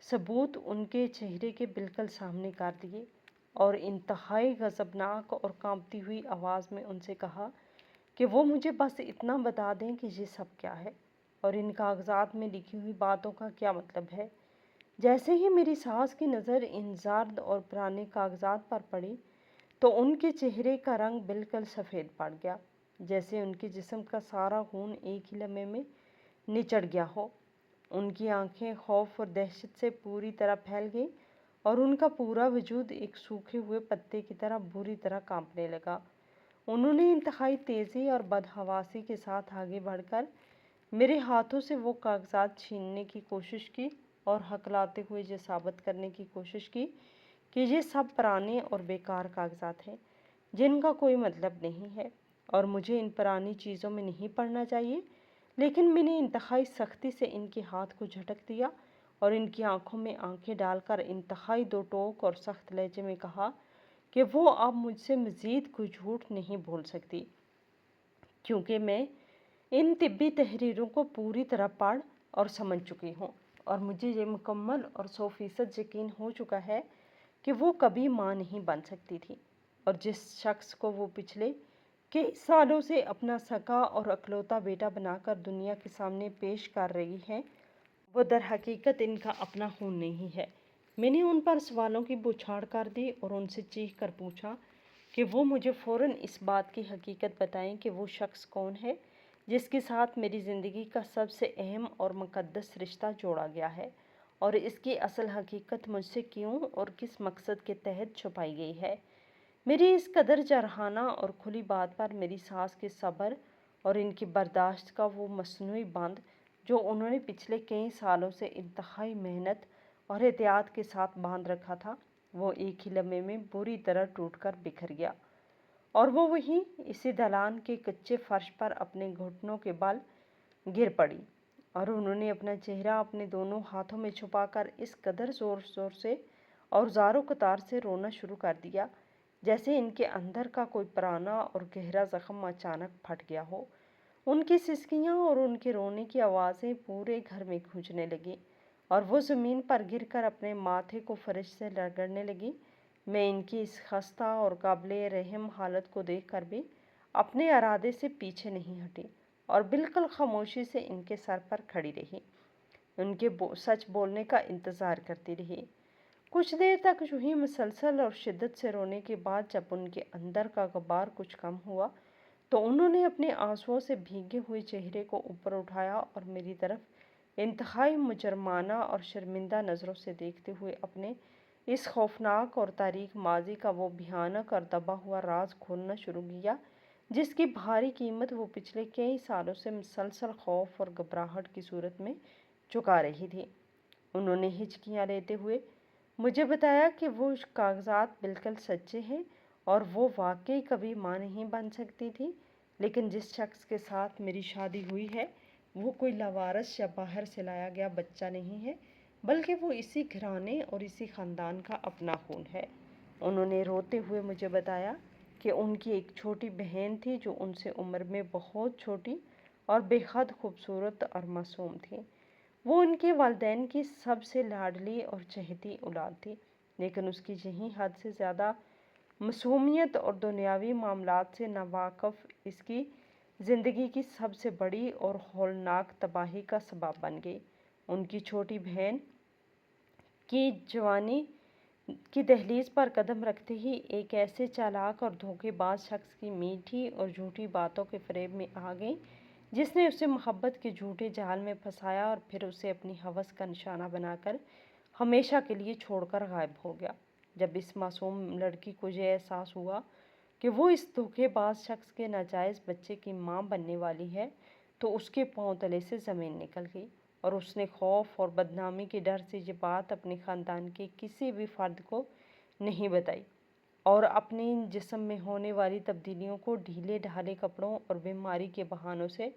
S1: ثبوت ان کے چہرے کے بالکل سامنے کر دیے اور انتہائی غضبناک اور کانپتی ہوئی آواز میں ان سے کہا کہ وہ مجھے بس اتنا بتا دیں کہ یہ سب کیا ہے اور ان کاغذات میں لکھی ہوئی باتوں کا کیا مطلب ہے۔ جیسے ہی میری ساس کی نظر ان زرد اور پرانے کاغذات پر پڑی تو ان کے چہرے کا رنگ بالکل سفید پڑ گیا، جیسے ان کے جسم کا سارا خون ایک ہی لمحے میں نچڑ گیا ہو۔ ان کی آنکھیں خوف اور دہشت سے پوری طرح پھیل گئیں اور ان کا پورا وجود ایک سوکھے ہوئے پتے کی طرح بری طرح کانپنے لگا۔ انہوں نے انتہائی تیزی اور بدحواسی کے ساتھ آگے بڑھ کر میرے ہاتھوں سے وہ کاغذات چھیننے کی کوشش کی اور ہکلاتے ہوئے یہ ثابت کرنے کی کوشش کی کہ یہ سب پرانے اور بیکار کاغذات ہیں جن کا کوئی مطلب نہیں ہے اور مجھے ان پرانی چیزوں میں نہیں پڑھنا چاہیے۔ لیکن میں نے انتہائی سختی سے ان کے ہاتھ کو جھٹک دیا اور ان کی آنکھوں میں آنکھیں ڈال کر انتہائی دو ٹوک اور سخت لہجے میں کہا کہ وہ اب مجھ سے مزید کوئی جھوٹ نہیں بول سکتی، کیونکہ میں ان طبی تحریروں کو پوری طرح پڑھ اور سمجھ چکی ہوں اور مجھے یہ مکمل اور 100% یقین ہو چکا ہے کہ وہ کبھی ماں نہیں بن سکتی تھی، اور جس شخص کو وہ پچھلے کئی سالوں سے اپنا سگا اور اکلوتا بیٹا بنا کر دنیا کے سامنے پیش کر رہی ہے، وہ در حقیقت ان کا اپنا خون نہیں ہے۔ میں نے ان پر سوالوں کی بوچھاڑ کر دی اور ان سے چیخ کر پوچھا کہ وہ مجھے فوراً اس بات کی حقیقت بتائیں کہ وہ شخص کون ہے جس کے ساتھ میری زندگی کا سب سے اہم اور مقدس رشتہ جوڑا گیا ہے، اور اس کی اصل حقیقت مجھ سے کیوں اور کس مقصد کے تحت چھپائی گئی ہے۔ میری اس قدر جرحانہ اور کھلی بات پر میری ساس کے صبر اور ان کی برداشت کا وہ مصنوعی بند جو انہوں نے پچھلے کئی سالوں سے انتہائی محنت اور احتیاط کے ساتھ باندھ رکھا تھا، وہ ایک ہی لمحے میں بری طرح ٹوٹ کر بکھر گیا اور وہ وہیں اسی دالان کے کچے فرش پر اپنے گھٹنوں کے بل گر پڑی اور انہوں نے اپنا چہرہ اپنے دونوں ہاتھوں میں چھپا کر اس قدر زور زور سے اور زار و قطار سے رونا شروع کر دیا جیسے ان کے اندر کا کوئی پرانا اور گہرا زخم اچانک پھٹ گیا ہو۔ ان کی سسکیاں اور ان کے رونے کی آوازیں پورے گھر میں گونجنے لگیں اور وہ زمین پر گر کر اپنے ماتھے کو فرش سے رگڑنے لگی۔ میں ان کی اس خستہ اور قابل رحم حالت کو دیکھ کر بھی اپنے ارادے سے پیچھے نہیں ہٹی اور بالکل خاموشی سے ان کے سر پر کھڑی رہی، ان کے سچ بولنے کا انتظار کرتی رہی۔ کچھ دیر تک یوں ہی مسلسل اور شدت سے رونے کے بعد جب ان کے اندر کا غبار کچھ کم ہوا تو انہوں نے اپنے آنسوؤں سے بھیگے ہوئے چہرے کو اوپر اٹھایا اور میری طرف انتہائی مجرمانہ اور شرمندہ نظروں سے دیکھتے ہوئے اپنے اس خوفناک اور تاریک ماضی کا وہ بھیانک اور دبا ہوا راز کھولنا شروع کیا جس کی بھاری قیمت وہ پچھلے کئی سالوں سے مسلسل خوف اور گھبراہٹ کی صورت میں چکا رہی تھی۔ انہوں نے ہچکیاں لیتے ہوئے مجھے بتایا کہ وہ کاغذات بالکل سچے ہیں اور وہ واقعی کبھی ماں نہیں بن سکتی تھی، لیکن جس شخص کے ساتھ میری شادی ہوئی ہے وہ کوئی لاوارث یا باہر سے لایا گیا بچہ نہیں ہے، بلکہ وہ اسی گھرانے اور اسی خاندان کا اپنا خون ہے۔ انہوں نے روتے ہوئے مجھے بتایا کہ ان کی ایک چھوٹی بہن تھی جو ان سے عمر میں بہت چھوٹی اور بے حد خوبصورت اور معصوم تھی۔ وہ ان کے والدین کی سب سے لاڈلی اور چہیتی اولاد تھی، لیکن اس کی یہی حد سے زیادہ معصومیت اور دنیاوی معاملات سے ناواقف اس کی زندگی کی سب سے بڑی اور ہولناک تباہی کا سبب بن گئی۔ ان کی چھوٹی بہن کی جوانی کی دہلیز پر قدم رکھتے ہی ایک ایسے چالاک اور دھوکے باز شخص کی میٹھی اور جھوٹی باتوں کے فریب میں آ گئی جس نے اسے محبت کے جھوٹے جال میں پھنسایا اور پھر اسے اپنی ہوس کا نشانہ بنا کر ہمیشہ کے لیے چھوڑ کر غائب ہو گیا۔ جب اس معصوم لڑکی کو یہ احساس ہوا کہ وہ اس دھوکے باز شخص کے ناجائز بچے کی ماں بننے والی ہے تو اس کے پاؤں تلے سے زمین نکل گئی اور اس نے خوف اور بدنامی کے ڈر سے یہ بات اپنے خاندان کے کسی بھی فرد کو نہیں بتائی اور اپنی جسم میں ہونے والی تبدیلیوں کو ڈھیلے ڈھالے کپڑوں اور بیماری کے بہانوں سے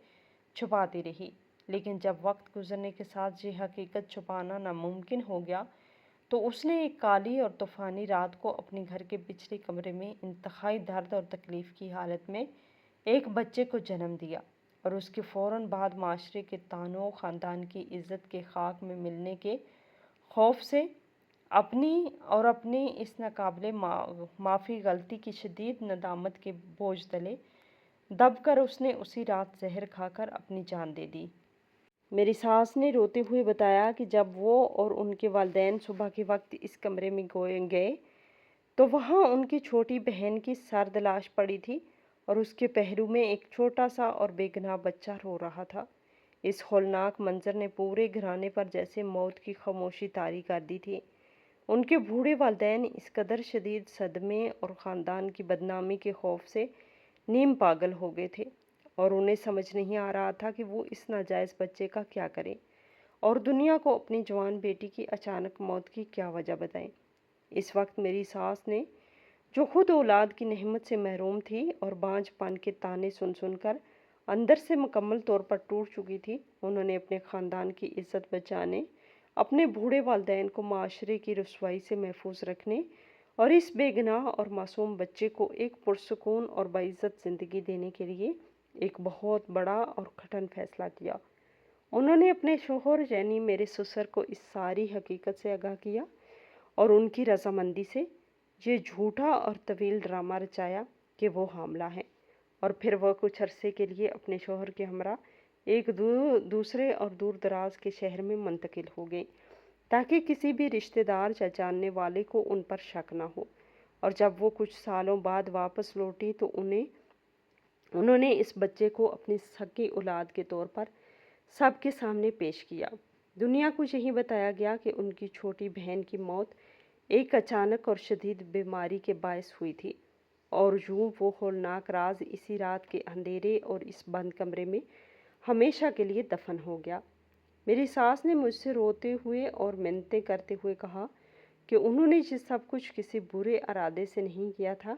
S1: چھپاتی رہی۔ لیکن جب وقت گزرنے کے ساتھ یہ حقیقت چھپانا ناممکن ہو گیا تو اس نے ایک کالی اور طوفانی رات کو اپنے گھر کے پچھلے کمرے میں انتہائی درد اور تکلیف کی حالت میں ایک بچے کو جنم دیا اور اس کے فوراً بعد معاشرے کے طعنوں، خاندان کی عزت کے خاک میں ملنے کے خوف سے اپنی اس ناقابل معافی غلطی کی شدید ندامت کے بوجھ تلے دب کر اس نے اسی رات زہر کھا کر اپنی جان دے دی۔ میری ساس نے روتے ہوئے بتایا کہ جب وہ اور ان کے والدین صبح کے وقت اس کمرے میں گئے تو وہاں ان کی چھوٹی بہن کی سرد لاش پڑی تھی اور اس کے پہلو میں ایک چھوٹا سا اور بے گناہ بچہ رو رہا تھا۔ اس ہولناک منظر نے پورے گھرانے پر جیسے موت کی خاموشی طاری کر دی تھی۔ ان کے بوڑھے والدین اس قدر شدید صدمے اور خاندان کی بدنامی کے خوف سے نیم پاگل ہو گئے تھے اور انہیں سمجھ نہیں آ رہا تھا کہ وہ اس ناجائز بچے کا کیا کریں اور دنیا کو اپنی جوان بیٹی کی اچانک موت کی کیا وجہ بتائیں۔ اس وقت میری ساس نے، جو خود اولاد کی نعمت سے محروم تھی اور بانجھ پن کے طعنے سن سن کر اندر سے مکمل طور پر ٹوٹ چکی تھی، انہوں نے اپنے خاندان کی عزت بچانے، اپنے بوڑھے والدین کو معاشرے کی رسوائی سے محفوظ رکھنے اور اس بے گناہ اور معصوم بچے کو ایک پرسکون اور باعزت زندگی دینے کے لیے ایک بہت بڑا اور کٹھن فیصلہ کیا۔ انہوں نے اپنے شوہر یعنی میرے سسر کو اس ساری حقیقت سے آگاہ کیا اور ان کی رضامندی سے یہ جھوٹا اور طویل ڈرامہ رچایا کہ وہ حاملہ ہیں، اور پھر وہ کچھ عرصے کے لیے اپنے شوہر کے ہمراہ ایک دوسرے اور دور دراز کے شہر میں منتقل ہو گئیں تاکہ کسی بھی رشتہ دار یا جاننے والے کو ان پر شک نہ ہو، اور جب وہ کچھ سالوں بعد واپس لوٹی تو انہوں نے اس بچے کو اپنی سکی اولاد کے طور پر سب کے سامنے پیش کیا۔ دنیا کو یہی بتایا گیا کہ ان کی چھوٹی بہن کی موت ایک اچانک اور شدید بیماری کے باعث ہوئی تھی، اور یوں وہ ہولناک راز اسی رات کے اندھیرے اور اس بند کمرے میں ہمیشہ کے لیے دفن ہو گیا۔ میری ساس نے مجھ سے روتے ہوئے اور منتیں کرتے ہوئے کہا کہ انہوں نے یہ سب کچھ کسی برے ارادے سے نہیں کیا تھا،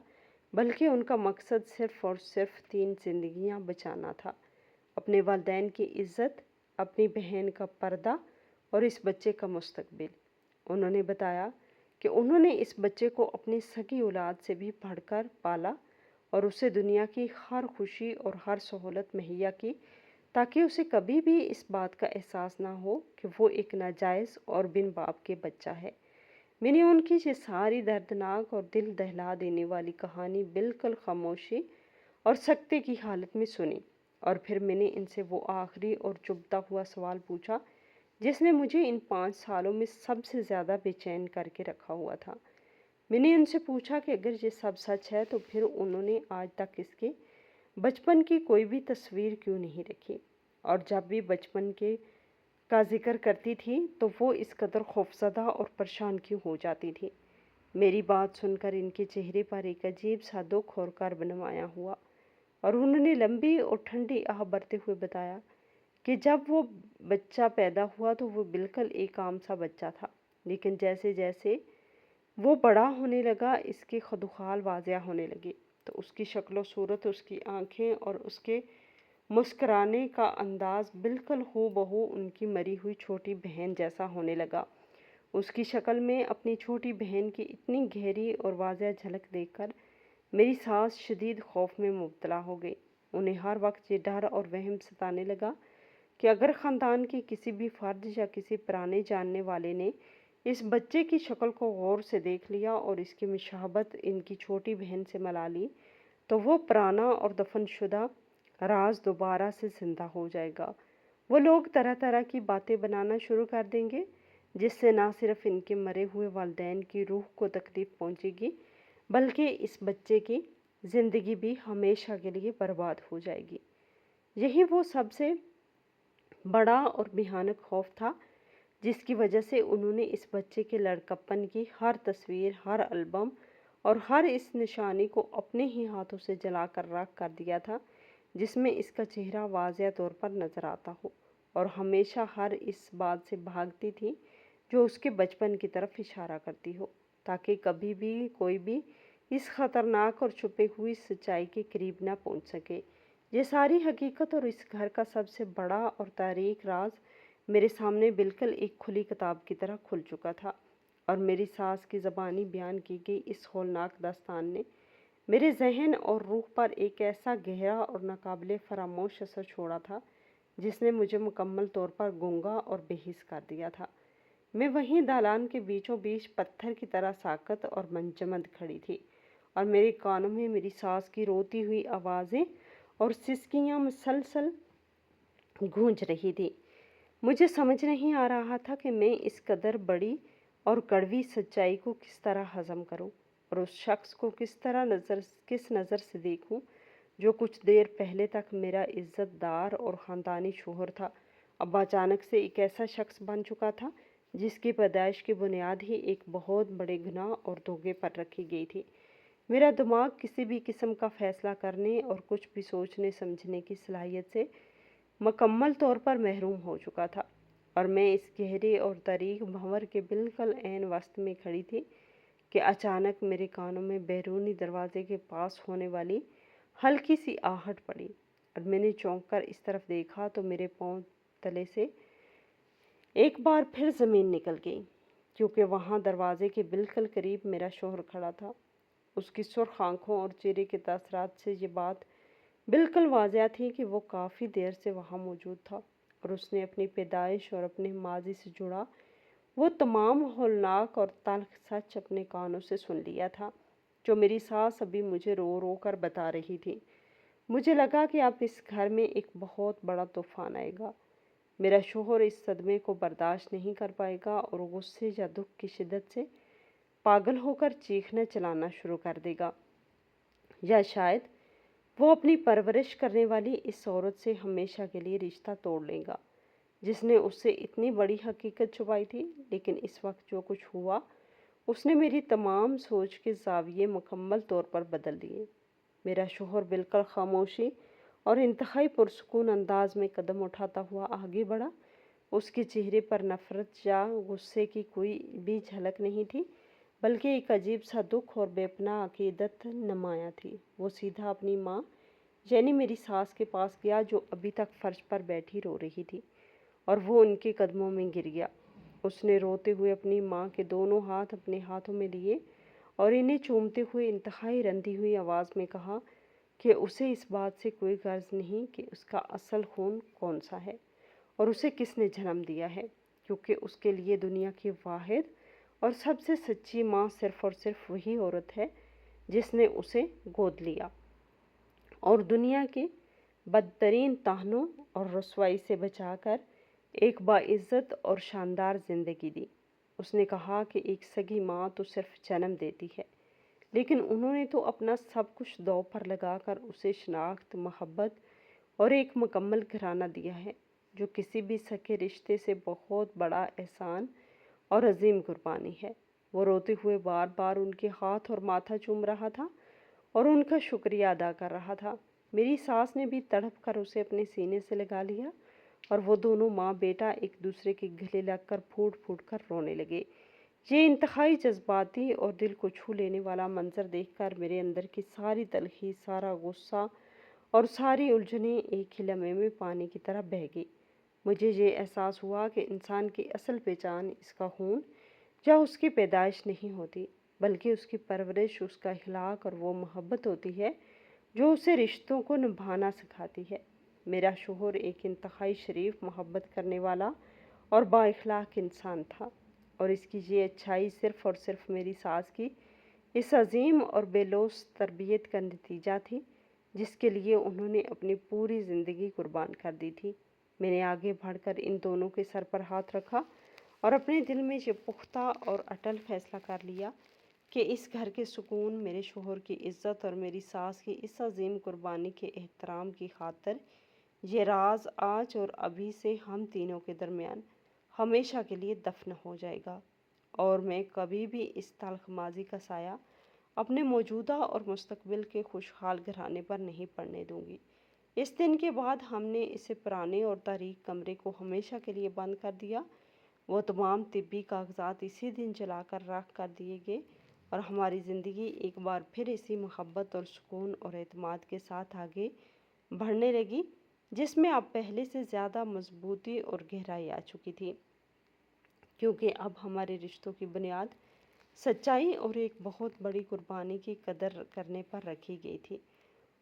S1: بلکہ ان کا مقصد صرف اور صرف 3 زندگیاں بچانا تھا: اپنے والدین کی عزت، اپنی بہن کا پردہ اور اس بچے کا مستقبل۔ انہوں نے بتایا کہ انہوں نے اس بچے کو اپنی سگی اولاد سے بھی بڑھ کر پالا اور اسے دنیا کی ہر خوشی اور ہر سہولت مہیا کی، تاکہ اسے کبھی بھی اس بات کا احساس نہ ہو کہ وہ ایک ناجائز اور بن باپ کے بچہ ہے۔ میں نے ان کی یہ ساری دردناک اور دل دہلا دینے والی کہانی بالکل خاموشی اور سکتے کی حالت میں سنی، اور پھر میں نے ان سے وہ آخری اور چبھتا ہوا سوال پوچھا جس نے مجھے ان 5 سالوں میں سب سے زیادہ بے چین کر کے رکھا ہوا تھا۔ میں نے ان سے پوچھا کہ اگر یہ سب سچ ہے تو پھر انہوں نے آج تک اس کے بچپن کی کوئی بھی تصویر کیوں نہیں رکھی، اور جب بھی بچپن کا ذکر کرتی تھی تو وہ اس قدر خوفزدہ اور پریشان کیوں ہو جاتی تھی۔ میری بات سن کر ان کے چہرے پر ایک عجیب سا دکھ اور کرب نمایاں ہوا، اور انہوں نے لمبی اور ٹھنڈی آہ بھرتے ہوئے بتایا کہ جب وہ بچہ پیدا ہوا تو وہ بالکل ایک عام سا بچہ تھا، لیکن جیسے جیسے وہ بڑا ہونے لگا اس کے خدوخال واضح ہونے لگے، تو اس کی شکل و صورت، اس کی آنکھیں اور اس کے مسکرانے کا انداز بالکل ہو بہو ان کی مری ہوئی چھوٹی بہن جیسا ہونے لگا۔ اس کی شکل میں اپنی چھوٹی بہن کی اتنی گہری اور واضح جھلک دیکھ کر میری ساس شدید خوف میں مبتلا ہو گئی۔ انہیں ہر وقت یہ ڈر اور وہم ستانے لگا کہ اگر خاندان کے کسی بھی فرد یا کسی پرانے جاننے والے نے اس بچے کی شکل کو غور سے دیکھ لیا اور اس کی مشابہت ان کی چھوٹی بہن سے ملا لی تو وہ پرانا اور دفن شدہ راز دوبارہ سے زندہ ہو جائے گا۔ وہ لوگ طرح طرح کی باتیں بنانا شروع کر دیں گے جس سے نہ صرف ان کے مرے ہوئے والدین کی روح کو تکلیف پہنچے گی بلکہ اس بچے کی زندگی بھی ہمیشہ کے لیے برباد ہو جائے گی۔ یہی وہ سب سے بڑا اور بھیانک خوف تھا جس کی وجہ سے انہوں نے اس بچے کے لڑکپن کی ہر تصویر، ہر البم اور ہر اس نشانی کو اپنے ہی ہاتھوں سے جلا کر راکھ کر دیا تھا جس میں اس کا چہرہ واضح طور پر نظر آتا ہو، اور ہمیشہ ہر اس بات سے بھاگتی تھی جو اس کے بچپن کی طرف اشارہ کرتی ہو، تاکہ کبھی بھی کوئی بھی اس خطرناک اور چھپے ہوئی سچائی کے قریب نہ پہنچ سکے۔ یہ ساری حقیقت اور اس گھر کا سب سے بڑا اور تاریک راز میرے سامنے بالکل ایک کھلی کتاب کی طرح کھل چکا تھا، اور میری ساس کی زبانی بیان کی گئی اس ہولناک داستان نے میرے ذہن اور روح پر ایک ایسا گہرا اور ناقابل فراموش اثر چھوڑا تھا جس نے مجھے مکمل طور پر گونگا اور بے حس کر دیا تھا۔ میں وہیں دالان کے بیچوں بیچ پتھر کی طرح ساکت اور منجمد کھڑی تھی، اور میرے کانوں میں میری ساس کی روتی ہوئی آوازیں اور سسکیاں مسلسل گونج رہی تھی۔ مجھے سمجھ نہیں آ رہا تھا کہ میں اس قدر بڑی اور کڑوی سچائی کو کس طرح ہضم کروں اور اس شخص کو کس نظر سے دیکھوں جو کچھ دیر پہلے تک میرا عزت دار اور خاندانی شوہر تھا، اب اچانک سے ایک ایسا شخص بن چکا تھا جس کی پیدائش کی بنیاد ہی ایک بہت بڑے گناہ اور دھوکے پر رکھی گئی تھی۔ میرا دماغ کسی بھی قسم کا فیصلہ کرنے اور کچھ بھی سوچنے سمجھنے کی صلاحیت سے مکمل طور پر محروم ہو چکا تھا، اور میں اس گہرے اور تاریک بھنور کے بالکل عین وسط میں کھڑی تھی کہ اچانک میرے کانوں میں بیرونی دروازے کے پاس ہونے والی ہلکی سی آہٹ پڑی، اور میں نے چونک کر اس طرف دیکھا تو میرے پاؤں تلے سے ایک بار پھر زمین نکل گئی، کیونکہ وہاں دروازے کے بالکل قریب میرا شوہر کھڑا تھا۔ اس کی سرخ آنکھوں اور چہرے کے تاثرات سے یہ بات بالکل واضح تھی کہ وہ کافی دیر سے وہاں موجود تھا، اور اس نے اپنی پیدائش اور اپنے ماضی سے جڑا وہ تمام ہولناک اور تلخ سچ اپنے کانوں سے سن لیا تھا جو میری ساس ابھی مجھے رو رو کر بتا رہی تھی۔ مجھے لگا کہ اب اس گھر میں ایک بہت بڑا طوفان آئے گا۔ میرا شوہر اس صدمے کو برداشت نہیں کر پائے گا اور غصے یا دکھ کی شدت سے پاگل ہو کر چیخنا چلانا شروع کر دے گا، یا شاید وہ اپنی پرورش کرنے والی اس عورت سے ہمیشہ کے لیے رشتہ توڑ لے گا جس نے اس سے اتنی بڑی حقیقت چھپائی تھی۔ لیکن اس وقت جو کچھ ہوا اس نے میری تمام سوچ کے زاویے مکمل طور پر بدل دیے۔ میرا شوہر بالکل خاموشی اور انتہائی پرسکون انداز میں قدم اٹھاتا ہوا آگے بڑھا۔ اس کے چہرے پر نفرت یا غصے کی کوئی بھی جھلک نہیں تھی، بلکہ ایک عجیب سا دکھ اور بے پناہ عقیدت نمایاں تھی۔ وہ سیدھا اپنی ماں یعنی میری ساس کے پاس گیا جو ابھی تک فرش پر بیٹھی رو رہی تھی، اور وہ ان کے قدموں میں گر گیا۔ اس نے روتے ہوئے اپنی ماں کے دونوں ہاتھ اپنے ہاتھوں میں لیے اور انہیں چومتے ہوئے انتہائی رندی ہوئی آواز میں کہا، کہ اسے اس بات سے کوئی غرض نہیں کہ اس کا اصل خون کون سا ہے اور اسے کس نے جنم دیا ہے، کیونکہ اس کے لیے دنیا کی واحد اور سب سے سچی ماں صرف اور صرف وہی عورت ہے جس نے اسے گود لیا اور دنیا کے بدترین طعنوں اور رسوائی سے بچا کر ایک باعزت اور شاندار زندگی دی۔ اس نے کہا کہ ایک سگی ماں تو صرف جنم دیتی ہے، لیکن انہوں نے تو اپنا سب کچھ داؤ پر لگا کر اسے شناخت، محبت اور ایک مکمل گھرانہ دیا ہے، جو کسی بھی سکے رشتے سے بہت بڑا احسان اور عظیم قربانی ہے۔ وہ روتے ہوئے بار بار ان کے ہاتھ اور ماتھا چوم رہا تھا اور ان کا شکریہ ادا کر رہا تھا۔ میری ساس نے بھی تڑپ کر اسے اپنے سینے سے لگا لیا اور وہ دونوں ماں بیٹا ایک دوسرے کے گلے لگ کر پھوٹ پھوٹ کر رونے لگے۔ یہ انتہائی جذباتی اور دل کو چھو لینے والا منظر دیکھ کر میرے اندر کی ساری تلخی، سارا غصہ اور ساری الجھنیں ایک ہی لمحے میں پانی کی طرح بہہ گئی۔ مجھے یہ احساس ہوا کہ انسان کی اصل پہچان اس کا خون یا اس کی پیدائش نہیں ہوتی، بلکہ اس کی پرورش، اس کا اخلاق اور وہ محبت ہوتی ہے جو اسے رشتوں کو نبھانا سکھاتی ہے۔ میرا شوہر ایک انتہائی شریف، محبت کرنے والا اور با اخلاق انسان تھا، اور اس کی یہ اچھائی صرف اور صرف میری ساس کی اس عظیم اور بے لوث تربیت کا نتیجہ تھی، جس کے لیے انہوں نے اپنی پوری زندگی قربان کر دی تھی۔ میں نے آگے بڑھ کر ان دونوں کے سر پر ہاتھ رکھا اور اپنے دل میں یہ پختہ اور اٹل فیصلہ کر لیا کہ اس گھر کے سکون، میرے شوہر کی عزت اور میری ساس کی اس عظیم قربانی کے احترام کی خاطر یہ راز آج اور ابھی سے ہم تینوں کے درمیان ہمیشہ کے لیے دفن ہو جائے گا، اور میں کبھی بھی اس تلخ ماضی کا سایہ اپنے موجودہ اور مستقبل کے خوشحال گھرانے پر نہیں پڑنے دوں گی۔ اس دن کے بعد ہم نے اسے پرانے اور تاریک کمرے کو ہمیشہ کے لیے بند کر دیا۔ وہ تمام طبی کاغذات اسی دن جلا کر راکھ کر دیے گئے اور ہماری زندگی ایک بار پھر اسی محبت اور سکون اور اعتماد کے ساتھ آگے بڑھنے لگی، جس میں اب پہلے سے زیادہ مضبوطی اور گہرائی آ چکی تھی، کیونکہ اب ہمارے رشتوں کی بنیاد سچائی اور ایک بہت بڑی قربانی کی قدر کرنے پر رکھی گئی تھی۔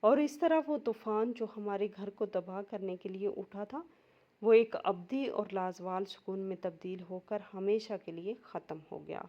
S1: اور اس طرح وہ طوفان جو ہمارے گھر کو تباہ کرنے کے لیے اٹھا تھا، وہ ایک ابدی اور لازوال سکون میں تبدیل ہو کر ہمیشہ کے لیے ختم ہو گیا۔